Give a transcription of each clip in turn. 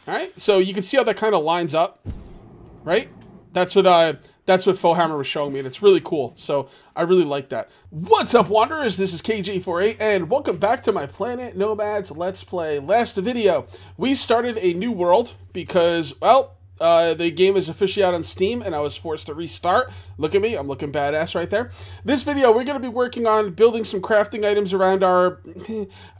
All right, so you can see how that kind of lines up, right? That's what Fohammer was showing me, and it's really cool. So I really like that. What's up, Wanderers? This is KJ48, and welcome back to my Planet Nomads Let's Play. Last video, we started a new world because, well, the game is officially out on Steam, and I was forced to restart. Look at me, I'm looking badass right there. This video, we're going to be working on building some crafting items around our,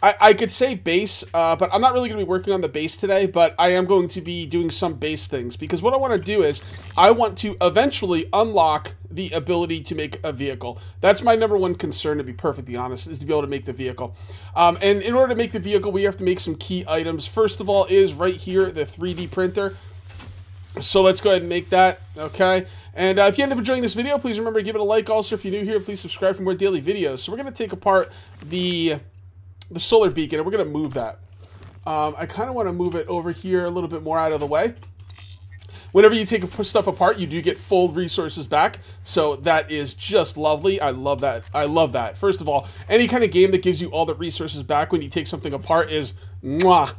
I could say base, but I'm not really going to be working on the base today, but I am going to be doing some base things, because what I want to do is, I want to eventually unlock the ability to make a vehicle. That's my number one concern, to be perfectly honest, is to be able to make the vehicle. And in order to make the vehicle, we have to make some key items. First of all is right here, the 3D printer. So let's go ahead and make that, okay? And if you end up enjoying this video, please remember to give it a like. Also, if you're new here, please subscribe for more daily videos. So we're going to take apart the solar beacon, and we're going to move that. I kind of want to move it over here a little bit more out of the way. Whenever you take stuff apart, you do get full resources back. So that is just lovely. I love that. I love that. First of all, any kind of game that gives you all the resources back when you take something apart is mwah.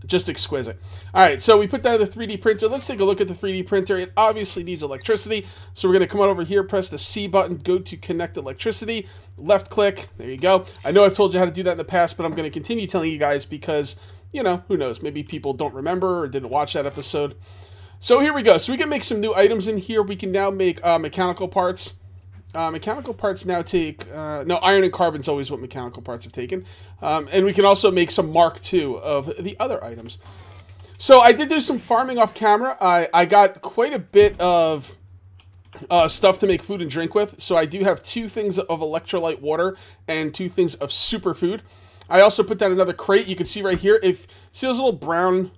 Just exquisite. All right, so we put down the 3D printer. Let's take a look at the 3D printer. It obviously needs electricity, so we're going to come on over here, press the C button, go to connect electricity, left click. There you go. I know I've told you how to do that in the past, but I'm going to continue telling you guys because, you know, who knows? Maybe people don't remember or didn't watch that episode. So here we go. So we can make some new items in here. We can now make mechanical parts. Mechanical parts now take, no, iron and carbon is always what mechanical parts have taken. And we can also make some Mark II of the other items. So I did do some farming off camera. I got quite a bit of stuff to make food and drink with. So I do have 2 things of electrolyte water and 2 things of superfood. I also put down another crate. You can see right here, see those little brown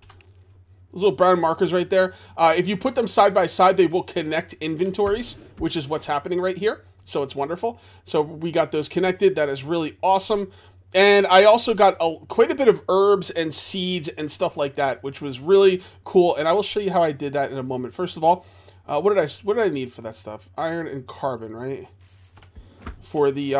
markers right there. If you put them side by side, they will connect inventories, which is what's happening right here. So it's wonderful. So we got those connected. That is really awesome. And I also got quite a bit of herbs and seeds and stuff like that, which was really cool. And I will show you how I did that in a moment. First of all, what did I need for that stuff? Iron and carbon, right? For the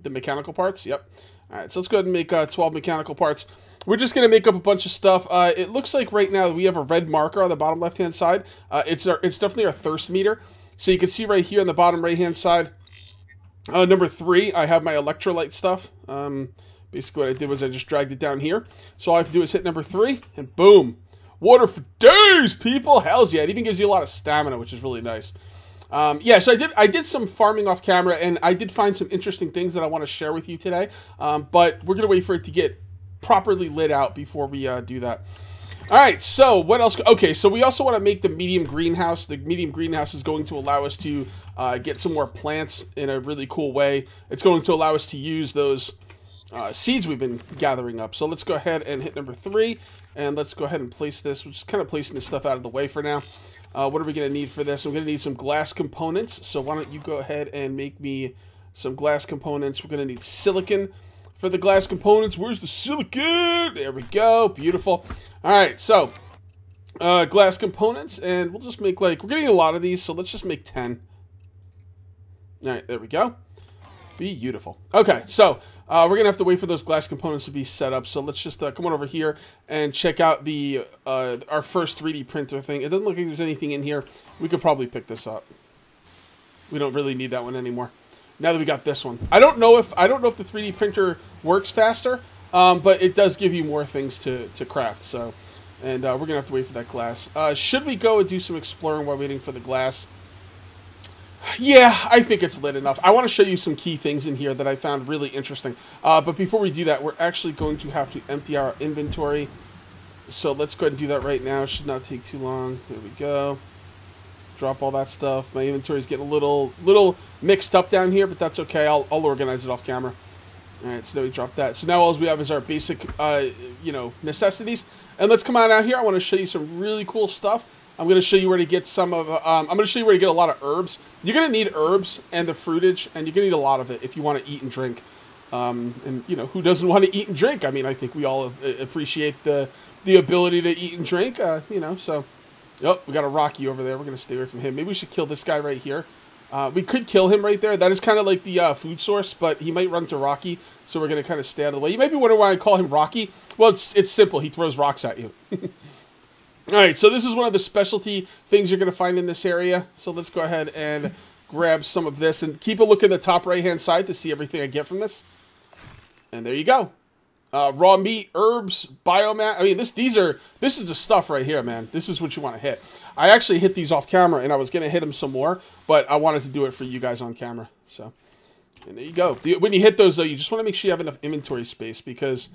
mechanical parts. Yep. All right. So let's go ahead and make 12 mechanical parts. We're just going to make up a bunch of stuff. It looks like right now we have a red marker on the bottom left-hand side. It's definitely our thirst meter. So you can see right here on the bottom right-hand side, number 3, I have my electrolyte stuff. Basically what I did was I just dragged it down here. So all I have to do is hit number 3, and boom. Water for days, people! Hells yeah, it even gives you a lot of stamina, which is really nice. Yeah, so I did some farming off camera, and I did find some interesting things that I want to share with you today. But we're going to wait for it to get properly lit out before we do that. All right, so what else? Okay, so we also want to make the medium greenhouse. The medium greenhouse is going to allow us to get some more plants in a really cool way. It's going to allow us to use those seeds we've been gathering up. So let's go ahead and hit number 3, and let's go ahead and place this. We're just kind of placing this stuff out of the way for now. What are we going to need for this? I'm going to need some glass components. So why don't you go ahead and make me some glass components. We're going to need silicon for the glass components. Where's the silicon? There we go. Beautiful. All right, so glass components, and we'll just make we're getting a lot of these, so let's just make 10. All right, there we go. Beautiful. Okay, so we're going to have to wait for those glass components to be set up, so let's just come on over here and check out our first 3D printer thing. It doesn't look like there's anything in here. We could probably pick this up. We don't really need that one anymore. Now that we got this one, I don't know if the 3D printer works faster, but it does give you more things to craft. So, and we're gonna have to wait for that glass. Should we go and do some exploring while waiting for the glass? Yeah, I think it's lit enough. I want to show you some key things in here that I found really interesting. But before we do that, we're actually going to have to empty our inventory. So let's go ahead and do that right now. Should not take too long. There we go. Drop all that stuff. My inventory is getting a little mixed up down here, but that's okay. I'll organize it off camera. All right, so now we drop that. So now all we have is our basic, you know, necessities. And let's come on out here. I want to show you some really cool stuff. I'm going to show you where to get some of. I'm going to show you where to get a lot of herbs. You're going to need herbs and the fruitage, and you're going to need a lot of it if you want to eat and drink. And you know, who doesn't want to eat and drink? I mean, I think we all appreciate the ability to eat and drink. You know, so. Oh, we got a Rocky over there. We're going to stay away from him. Maybe we should kill this guy right here. We could kill him right there. That is kind of like the food source, but he might run to Rocky, so we're going to kind of stay out of the way. You might be wondering why I call him Rocky. Well, it's simple. He throws rocks at you. All right, so this is one of the specialty things you're going to find in this area. So let's go ahead and grab some of this and keep a look in the top right-hand side to see everything I get from this. And there you go. Raw meat, herbs, biomass. I mean, this is the stuff right here, man. This is what you want to hit. I actually hit these off camera, and I was going to hit them some more, but I wanted to do it for you guys on camera. So, and there you go. When you hit those, though, you just want to make sure you have enough inventory space, because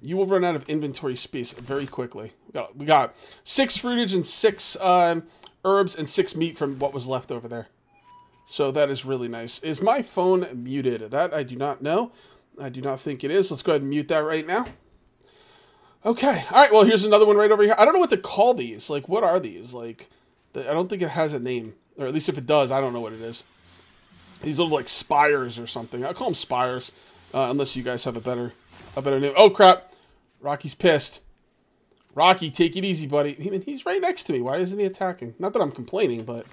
you will run out of inventory space very quickly. We got 6 fruitage and 6 herbs and 6 meat from what was left over there. So that is really nice. Is my phone muted? That I do not know. I do not think it is. Let's go ahead and mute that right now. Okay. All right. Well, here's another one right over here. I don't know what to call these. Like, what are these? Like, I don't think it has a name. Or at least if it does, I don't know what it is. These little, like, spires or something. I'll call them spires. Unless you guys have a better name. Oh, crap. Rocky's pissed. Rocky, take it easy, buddy. He's right next to me. Why isn't he attacking? Not that I'm complaining, but...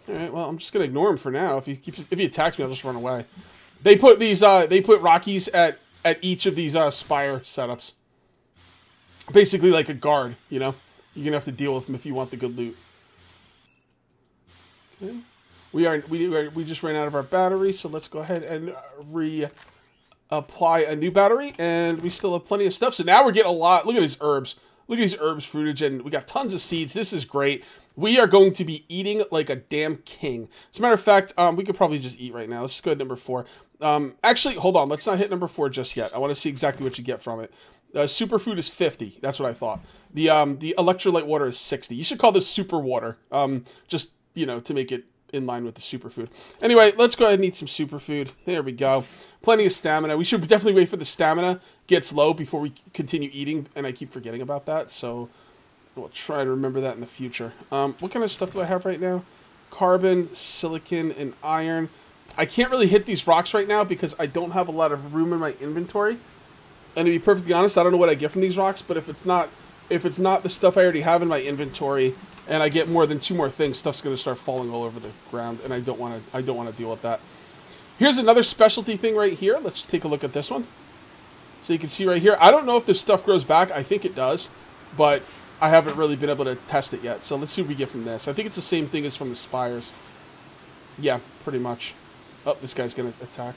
All right. Well, I'm just going to ignore him for now. If he attacks me, I'll just run away. They put these, they put Rockies at each of these spire setups. Basically like a guard, you know? You're gonna have to deal with them if you want the good loot. Okay. We just ran out of our battery, so let's go ahead and reapply a new battery, and we still have plenty of stuff. So now we're getting a lot. Look at these herbs. Look at these herbs, fruitage, and we got tons of seeds. This is great. We are going to be eating like a damn king. As a matter of fact, we could probably just eat right now. Let's just go to number 4. Actually, hold on. Let's not hit number 4 just yet. I want to see exactly what you get from it. Superfood is 50. That's what I thought. The electrolyte water is 60. You should call this super water. Just, you know, to make it in line with the superfood. Anyway, let's go ahead and eat some superfood. There we go. Plenty of stamina. We should definitely wait for the stamina gets low before we continue eating, and I keep forgetting about that, so we'll try to remember that in the future. What kind of stuff do I have right now? Carbon, silicon, and iron. I can't really hit these rocks right now because I don't have a lot of room in my inventory. And to be perfectly honest, I don't know what I get from these rocks, but if it's not the stuff I already have in my inventory, and I get more than 2 more things, stuff's going to start falling all over the ground, and I don't want to deal with that. Here's another specialty thing right here. Let's take a look at this one. So you can see right here, I don't know if this stuff grows back. I think it does, but I haven't really been able to test it yet. So let's see what we get from this. I think it's the same thing as from the spires. Yeah, pretty much. Oh, this guy's going to attack.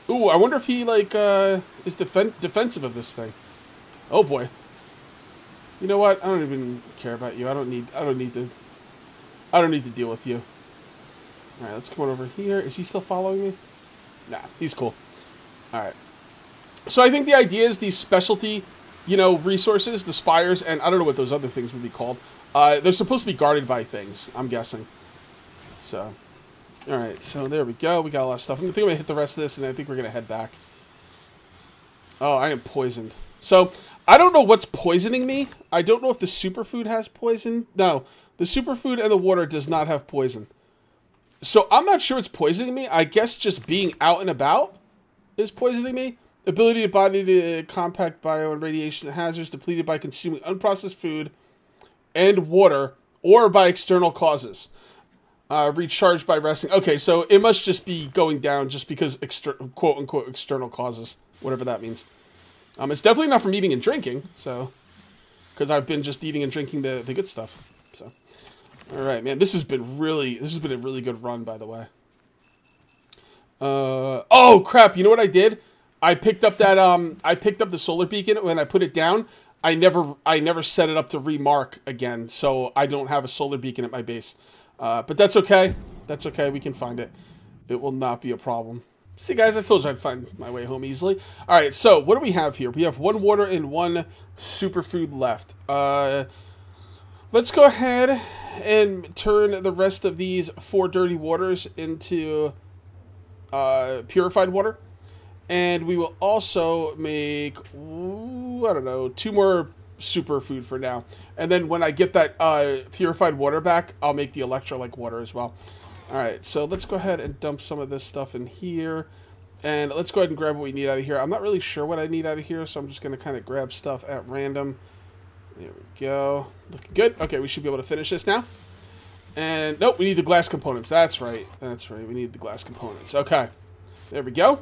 Ooh, I wonder if he, like, is defensive of this thing. Oh, boy. You know what? I don't even care about you. I don't need to deal with you. All right, let's come on over here. Is he still following me? Nah, he's cool. All right. So I think the idea is these specialty, you know, resources, the spires, and I don't know what those other things would be called. They're supposed to be guarded by things, I'm guessing. So, all right. So there we go. We got a lot of stuff. I think I'm gonna hit the rest of this, and I think we're gonna head back. Oh, I am poisoned. So I don't know what's poisoning me. I don't know if the superfood has poison. No, the superfood and the water does not have poison. So I'm not sure it's poisoning me. I guess just being out and about is poisoning me. Ability of body to compact bio and radiation hazards depleted by consuming unprocessed food and water or by external causes. Recharged by resting. Okay, so it must just be going down just because quote-unquote external causes, whatever that means. It's definitely not from eating and drinking, so, because I've been just eating and drinking the good stuff. So, all right, man, this has been a really good run, by the way. Oh crap! You know what I did? I picked up that I picked up the solar beacon. When I put it down, I never set it up to remark again, so I don't have a solar beacon at my base. But that's okay. That's okay. We can find it. It will not be a problem. See, guys, I told you I'd find my way home easily. All right, so what do we have here? We have 1 water and 1 superfood left. Let's go ahead and turn the rest of these 4 dirty waters into purified water. And we will also make, I don't know, 2 more superfood for now. And then when I get that purified water back, I'll make the electrolyte water as well. All right, so let's go ahead and dump some of this stuff in here. And let's go ahead and grab what we need out of here. I'm not really sure what I need out of here, so I'm just going to kind of grab stuff at random. There we go. Looking good. Okay, we should be able to finish this now. And, nope, we need the glass components. That's right. That's right. We need the glass components. Okay. There we go.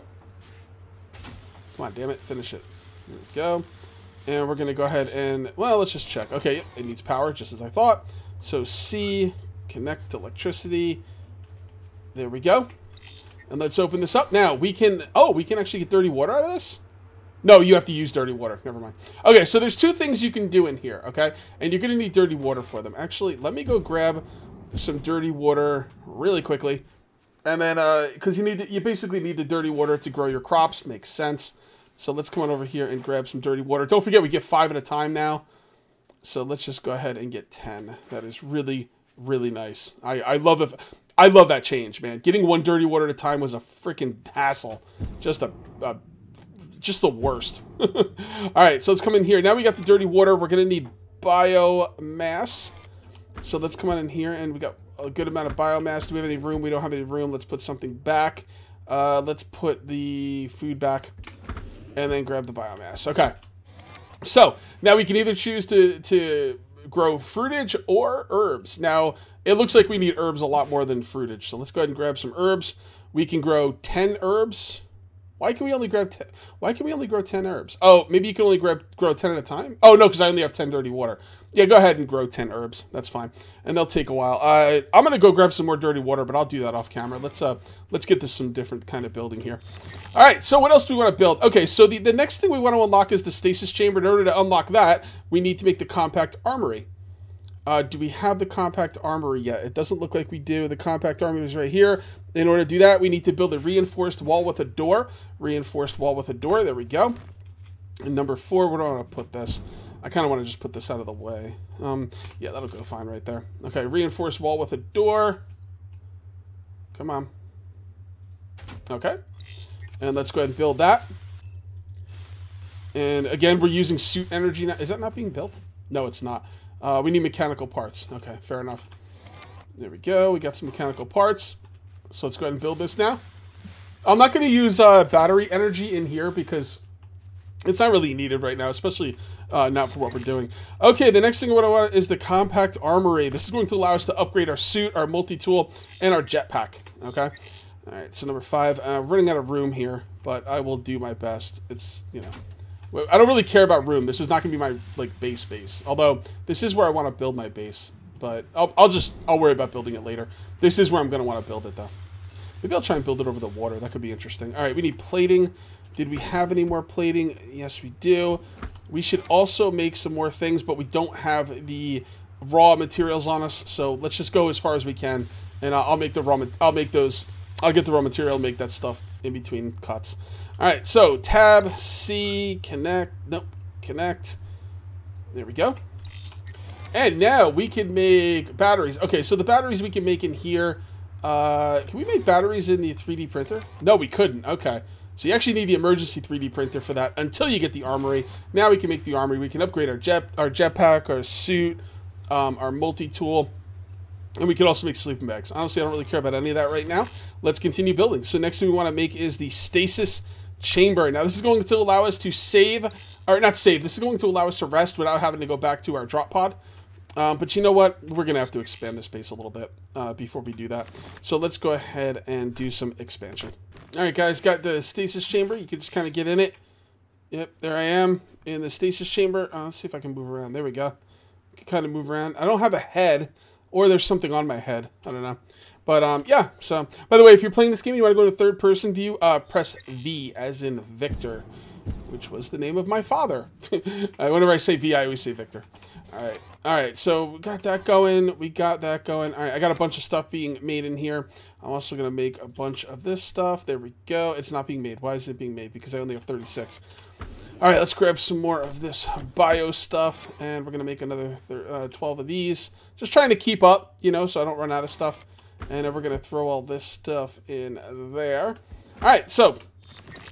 Come on, damn it. Finish it. There we go. And we're going to go ahead and, well, let's just check. Okay, it needs power, just as I thought. So C, connect to electricity. There we go. And let's open this up. Now, we can, oh, we can actually get dirty water out of this? No, you have to use dirty water. Never mind. Okay, so there's two things you can do in here, okay? And you're going to need dirty water for them. Actually, let me go grab some dirty water really quickly. And then, because you basically need the dirty water to grow your crops. Makes sense. So let's come on over here and grab some dirty water. Don't forget, we get 5 at a time now. So let's just go ahead and get 10. That is really, really nice. I love it. I love that change, man. Getting 1 dirty water at a time was a freaking hassle. Just just the worst. All right, so let's come in here. Now we got the dirty water. We're going to need biomass. So let's come on in here, and we got a good amount of biomass. Do we have any room? We don't have any room. Let's put something back. Let's put the food back, and then grab the biomass. Okay. So now we can either choose to grow fruitage or herbs. Now, it looks like we need herbs a lot more than fruitage. So let's go ahead and grab some herbs. We can grow 10 herbs. Why can we only grab 10? Why can we only grow 10 herbs? Oh, maybe you can only grow 10 at a time? Oh, no, because I only have 10 dirty water. Yeah, go ahead and grow 10 herbs. That's fine. And they'll take a while. I'm going to go grab some more dirty water, but I'll do that off camera. Let's get to some different kind of building here. All right, so what else do we want to build? Okay, so the next thing we want to unlock is the Stasis Chamber. In order to unlock that, we need to make the compact armory. Do we have the compact armory yet? It doesn't look like we do. The compact armory is right here. In order to do that, we need to build a reinforced wall with a door. Reinforced wall with a door. There we go. And number 4, where do I want to put this? I kind of want to just put this out of the way. Yeah, that'll go fine right there. Okay, reinforced wall with a door. Come on. Okay. And let's go ahead and build that. And again, we're using suit energy now. Is that not being built? No, it's not. We need mechanical parts. Okay, fair enough. There we go. We got some mechanical parts. So let's go ahead and build this now. I'm not going to use battery energy in here because it's not really needed right now, especially not for what we're doing. Okay, the next thing what I want is the compact armory. This is going to allow us to upgrade our suit, our multi-tool, and our jetpack. Okay. All right, so number 5. We're running out of room here, but I will do my best. It's, you know, I don't really care about room. This is not going to be my, like, base. Although, this is where I want to build my base. But I'll worry about building it later. This is where I'm going to want to build it, though. Maybe I'll try and build it over the water. That could be interesting. All right, we need plating. Did we have any more plating? Yes, we do. We should also make some more things, but we don't have the raw materials on us. So let's just go as far as we can, and I'll make the raw. I'll get the raw material and make that stuff in between cuts. All right, so tab C, connect. Nope, connect. There we go. And now we can make batteries. Okay, so the batteries we can make in here. Can we make batteries in the 3D printer? No, we couldn't. Okay. So you actually need the emergency 3D printer for that until you get the armory. Now we can make the armory. We can upgrade our jetpack, our suit, our multi-tool. And we can also make sleeping bags. Honestly, I don't really care about any of that right now. Let's continue building. So next thing we want to make is the Stasis Chamber. Now this is going to allow us to save, or not save, this is going to allow us to rest without having to go back to our drop pod. But you know what? We're going to have to expand this base a little bit before we do that. So let's go ahead and do some expansion. All right, guys, got the Stasis Chamber. You can just kind of get in it. Yep, there I am in the Stasis Chamber. Let's see if I can move around. There we go. I can kind of move around. I don't have a head, or there's something on my head. I don't know. But, yeah, so, by the way, if you're playing this game and you want to go to third-person view, press V, as in Victor, which was the name of my father. Whenever I say V, I always say Victor. All right, so we got that going. We got that going. All right, I got a bunch of stuff being made in here. I'm also going to make a bunch of this stuff. There we go. It's not being made. Why is it being made? Because I only have 36. All right, let's grab some more of this bio stuff, and we're going to make another 12 of these. Just trying to keep up, you know, so I don't run out of stuff. And then we're going to throw all this stuff in there. All right, so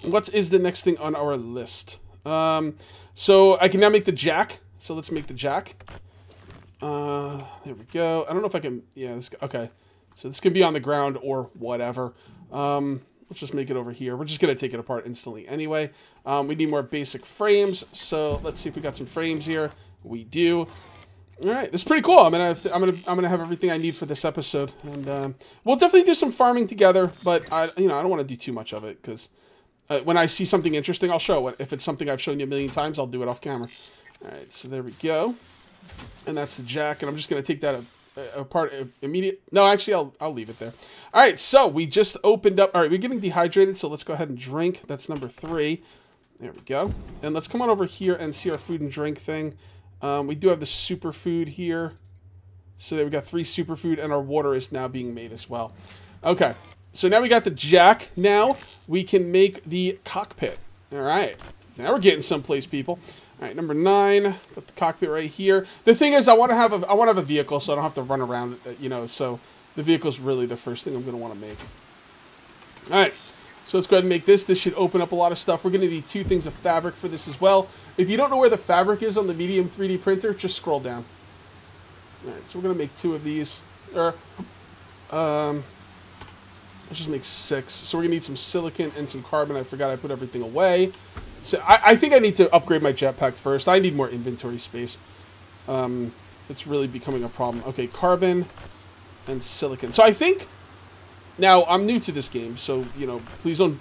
what is the next thing on our list? So I can now make the jack. So let's make the jack. There we go. I don't know if I can... Yeah, okay. So this can be on the ground or whatever. Let's just make it over here. We're just going to take it apart instantly anyway. We need more basic frames. So let's see if we got some frames here. We do. All right, this is pretty cool. I'm gonna have everything I need for this episode, and we'll definitely do some farming together. But I don't want to do too much of it because when I see something interesting, I'll show it. If it's something I've shown you a million times, I'll do it off camera. All right, so there we go, and that's the jack. And I'm just gonna take that apart immediate. No, actually, I'll leave it there. All right, so we just opened up. All right, we're getting dehydrated, so let's go ahead and drink. That's number 3. There we go. And let's come on over here and see our food and drink thing. We do have the superfood here. So there we got 3 superfood, and our water is now being made as well. Okay, so now we got the jack. Now we can make the cockpit. All right, now we're getting someplace, people. All right, number 9. Put the cockpit right here. The thing is, I want to have a vehicle, so I don't have to run around. So the vehicle's really the first thing I'm going to want to make. All right. So let's go ahead and make this. This should open up a lot of stuff. We're going to need 2 things of fabric for this as well. If you don't know where the fabric is on the medium 3D printer, just scroll down. All right, so we're going to make 2 of these. Let's just make 6. So we're going to need some silicon and some carbon. I forgot I put everything away. So I think I need to upgrade my jetpack first. I need more inventory space. It's really becoming a problem. Okay, carbon and silicon. So I think... Now, I'm new to this game, so, please don't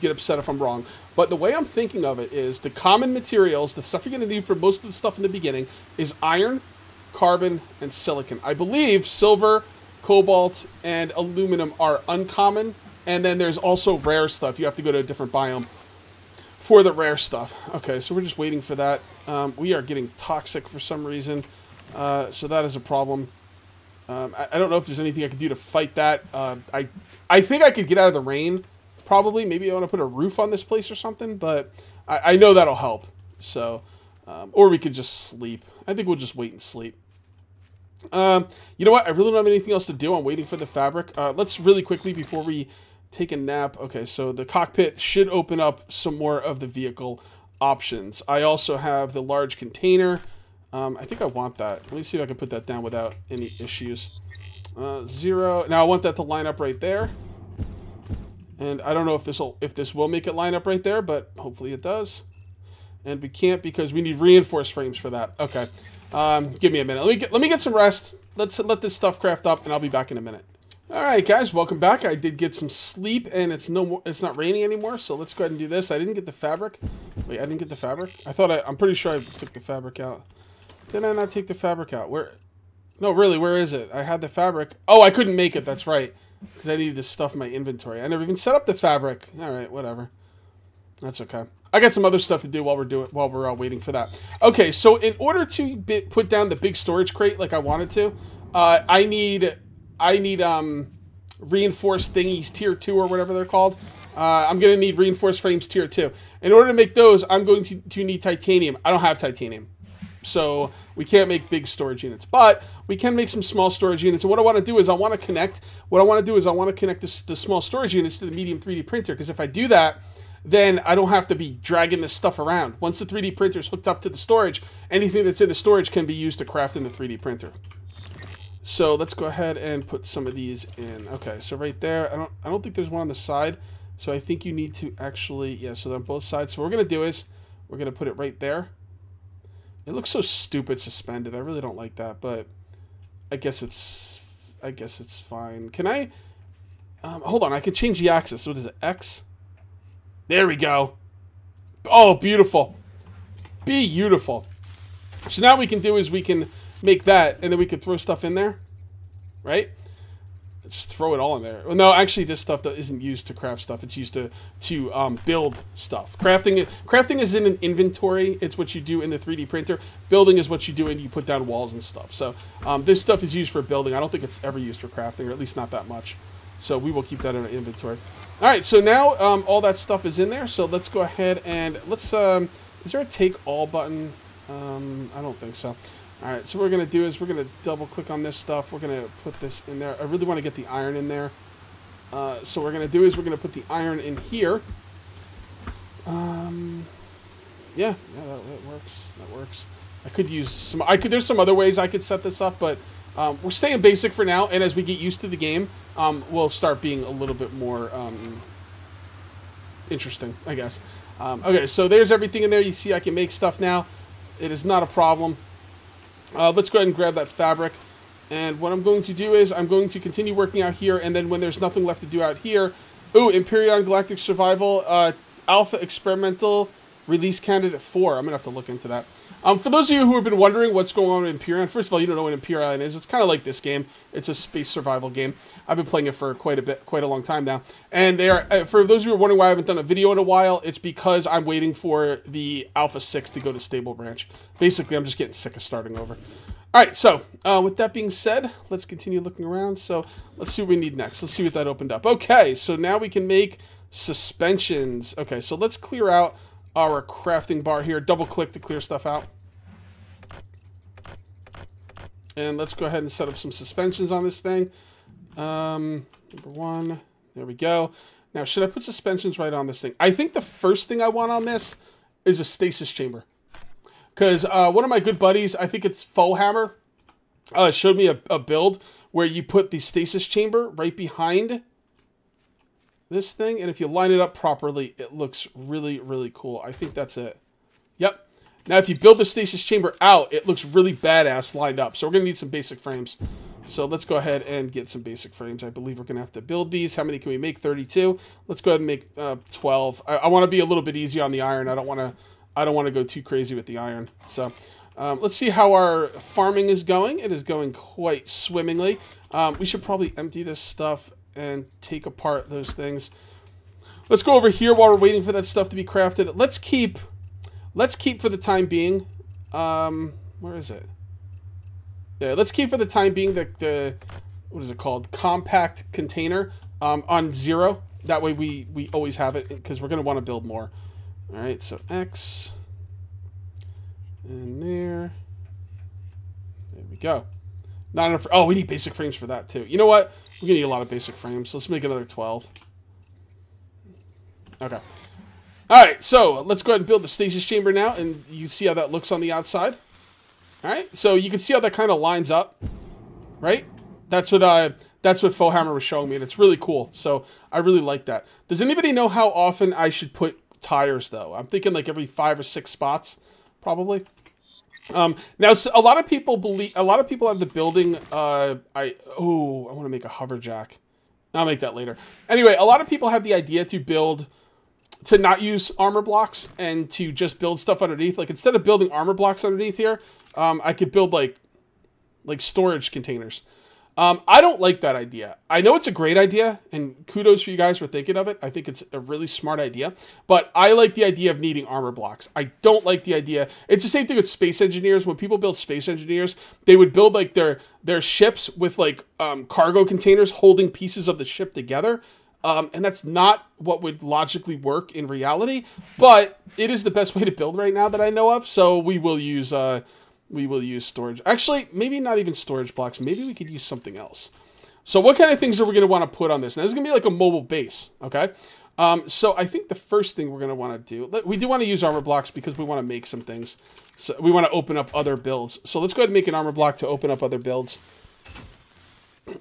get upset if I'm wrong. But the way I'm thinking of it is the common materials, the stuff you're going to need for most of the stuff in the beginning, is iron, carbon, and silicon. I believe silver, cobalt, and aluminum are uncommon. And then there's also rare stuff. You have to go to a different biome for the rare stuff. Okay, so we're just waiting for that. We are getting toxic for some reason, so that is a problem. I don't know if there's anything I could do to fight that. I think I could get out of the rain, probably. Maybe I want to put a roof on this place or something, but I know that'll help. So, or we could just sleep. I think we'll just wait and sleep. You know what? I really don't have anything else to do. I'm waiting for the fabric. Let's really quickly, before we take a nap. Okay, so the cockpit should open up some more of the vehicle options. I also have the large container. I think I want that. Let me see if I can put that down without any issues. 0. Now I want that to line up right there. And I don't know if this will make it line up right there, but hopefully it does. And we can't because we need reinforced frames for that. Okay. Give me a minute. Let me get some rest. Let's let this stuff craft up, and I'll be back in a minute. All right, guys, welcome back. I did get some sleep, and it's not raining anymore. So let's go ahead and do this. I didn't get the fabric. Wait, I didn't get the fabric. I'm pretty sure I took the fabric out. Did I not take the fabric out? Where? No, really, where is it? I had the fabric. Oh, I couldn't make it. That's right. Because I needed to stuff my inventory. I never even set up the fabric. All right, whatever. That's okay. I got some other stuff to do while we're waiting for that. Okay, so in order to put down the big storage crate like I wanted to, I need reinforced thingies tier 2 or whatever they're called. I'm going to need reinforced frames tier 2. In order to make those, I'm going to need titanium. I don't have titanium. So we can't make big storage units, but we can make some small storage units. And what I want to do is I want to connect the small storage units to the medium 3D printer. Because if I do that, then I don't have to be dragging this stuff around. Once the 3D printer is hooked up to the storage, anything that's in the storage can be used to craft in the 3D printer. So let's go ahead and put some of these in. Okay, so right there, I don't think there's one on the side. So I think you need to actually, yeah, so they're on both sides. So what we're going to do is we're going to put it right there. It looks so stupid suspended. I really don't like that, but I guess it's fine. Can I, hold on, I can change the axis. What is it, X? There we go. Oh, beautiful. Beautiful. So now what we can do is we can make that, and then we can throw stuff in there, right? Just throw it all in there. Well, no, actually, this stuff that isn't used to craft stuff. It's used to build stuff. Crafting is in an inventory. It's what you do in the 3D printer. Building is what you do, and you put down walls and stuff. So this stuff is used for building. I don't think it's ever used for crafting, or at least not that much. So we will keep that in our inventory. All right, so now all that stuff is in there. So let's go ahead and let's... is there a take all button? I don't think so. All right, so what we're going to do is we're going to double click on this stuff. We're going to put this in there. I really want to get the iron in there. So what we're going to do is we're going to put the iron in here. Yeah, that works. That works. I could use some... There's some other ways I could set this up, but we're staying basic for now. And as we get used to the game, we'll start being a little bit more interesting, I guess. Okay, so there's everything in there. You see I can make stuff now. It is not a problem. Let's go ahead and grab that fabric. And what I'm going to do is I'm going to continue working out here, and then when there's nothing left to do out here... Ooh, Empyrean Galactic Survival, Alpha Experimental Release Candidate 4. I'm going to have to look into that. For those of you who have been wondering what's going on with Empyrean, first of all, you don't know what Empyrean is. It's kind of like this game. It's a space survival game. I've been playing it for quite a long time now. And they are, for those of you who are wondering why I haven't done a video in a while, it's because I'm waiting for the Alpha 6 to go to Stable Branch. Basically, I'm just getting sick of starting over. Alright, so, with that being said, let's continue looking around. So, let's see what we need next. Let's see what that opened up. Okay, so now we can make suspensions. Okay, so let's clear out our crafting bar here. Double-click to clear stuff out. And let's go ahead and set up some suspensions on this thing. Number 1. There we go. Now, should I put suspensions right on this thing? I think the first thing I want on this is a stasis chamber. Because one of my good buddies, I think it's Fohammer, showed me a build where you put the stasis chamber right behind this thing. And if you line it up properly, it looks really, really cool. I think that's it. Yep. Now, if you build the stasis chamber out, it looks really badass lined up. So we're going to need some basic frames. So let's go ahead and get some basic frames. I believe we're going to have to build these. How many can we make? 32. Let's go ahead and make 12. I want to be a little bit easy on the iron. I don't want to go too crazy with the iron. So let's see how our farming is going. It is going quite swimmingly. We should probably empty this stuff and take apart those things. Let's go over here while we're waiting for that stuff to be crafted. Let's keep for the time being. Where is it? Yeah, let's keep for the time being the what is it called? Compact container on 0. That way we always have it because we're going to want to build more. All right, so X, and there we go. Not enough. Oh, we need basic frames for that too. You know what? We're gonna need a lot of basic frames. Let's make another 12. Okay. All right, so let's go ahead and build the stasis chamber now, and you see how that looks on the outside. All right, so you can see how that kind of lines up, right? That's what Fohammer was showing me, and it's really cool. So I really like that. Does anybody know how often I should put tires though? I'm thinking like every 5 or 6 spots, probably. Now so a lot of people have the building. I want to make a hover jack. I'll make that later. Anyway, a lot of people have the idea to not use armor blocks and to just build stuff underneath. Like instead of building armor blocks underneath here, I could build like storage containers. I don't like that idea. I know it's a great idea, and kudos for you guys for thinking of it. I think it's a really smart idea, but I like the idea of needing armor blocks. I don't like the idea. It's the same thing with space engineers. When people build space engineers, they would build like their ships with like cargo containers holding pieces of the ship together. And that's not what would logically work in reality, but it is the best way to build right now that I know of. So we will use storage. Actually, maybe not even storage blocks. Maybe we could use something else. So what kind of things are we going to want to put on this? Now, this is going to be like a mobile base, okay? So I think the first thing we're going to want to do, we do want to use armor blocks because we want to make some things. So we want to open up other builds. So let's go ahead and make an armor block to open up other builds.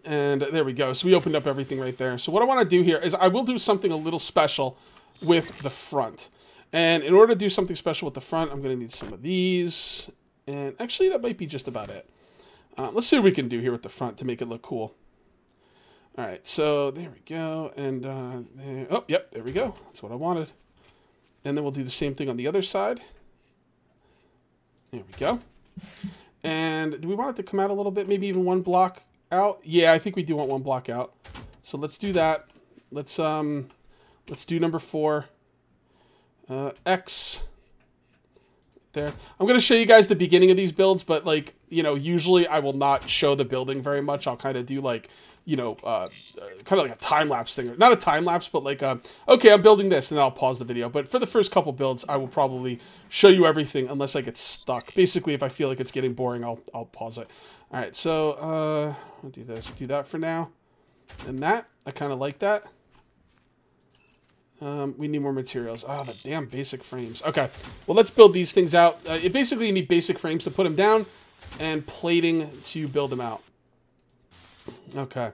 And there we go. So we opened up everything right there. So what I want to do here is I will do something a little special with the front. And in order to do something special with the front, I'm going to need some of these. And actually, that might be just about it. Let's see what we can do here with the front to make it look cool. All right, so there we go. And, oh, yep, there we go. That's what I wanted. And then we'll do the same thing on the other side. There we go. And do we want it to come out a little bit? Maybe even one block out? Yeah, I think we do want one block out. So let's do that. Let's do number 4. X. There. I'm going to show you guys the beginning of these builds, but like, you know, usually I will not show the building very much. I'll kind of do like, you know, kind of like a time-lapse thing. Not a time-lapse, but like, okay, I'm building this, and then I'll pause the video. But for the first couple builds, I will probably show you everything unless I get stuck. Basically, if I feel like it's getting boring, I'll pause it. All right, so I'll do this. Do that for now. And that, I kind of like that. We need more materials. Oh, the damn basic frames. Okay, well, let's build these things out. You basically need basic frames to put them down and plating to build them out. Okay.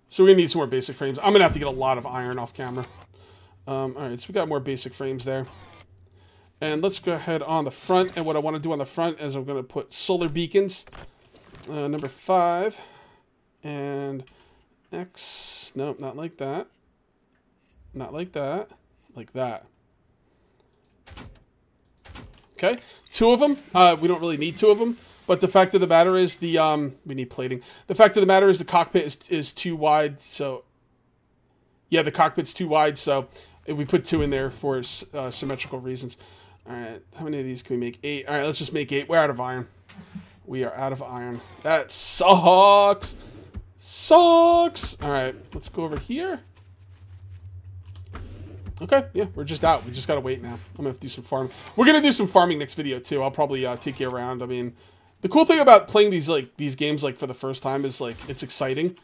So we're going to need some more basic frames. I'm going to have to get a lot of iron off camera. All right, so we got more basic frames there. And let's go ahead on the front. And what I want to do on the front is I'm going to put solar beacons. Number 5. And X. No, not like that. Not like that. Like that. Okay. 2 of them. We don't really need 2 of them. But the fact of the matter is we need plating. The fact of the matter is the cockpit is too wide. So, yeah, the cockpit's too wide. So we put 2 in there for symmetrical reasons. All right. How many of these can we make? 8. All right. Let's just make 8. We're out of iron. We are out of iron. That sucks. Sucks. All right. Let's go over here. Okay, yeah, we're just out. We just gotta wait now. I'm gonna have to do some farming. We're gonna do some farming next video too. I'll probably take you around. I mean, the cool thing about playing these games like for the first time is like it's exciting,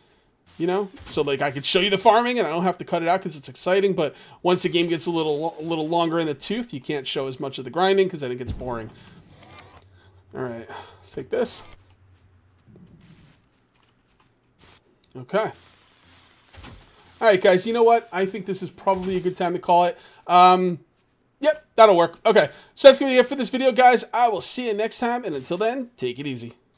you know. So like I could show you the farming and I don't have to cut it out because it's exciting. But once the game gets a little longer in the tooth, you can't show as much of the grinding because then it gets boring. All right, let's take this. Okay. All right, guys, you know what? I think this is probably a good time to call it. Yep, that'll work. Okay, so that's going to be it for this video, guys. I will see you next time, and until then, take it easy.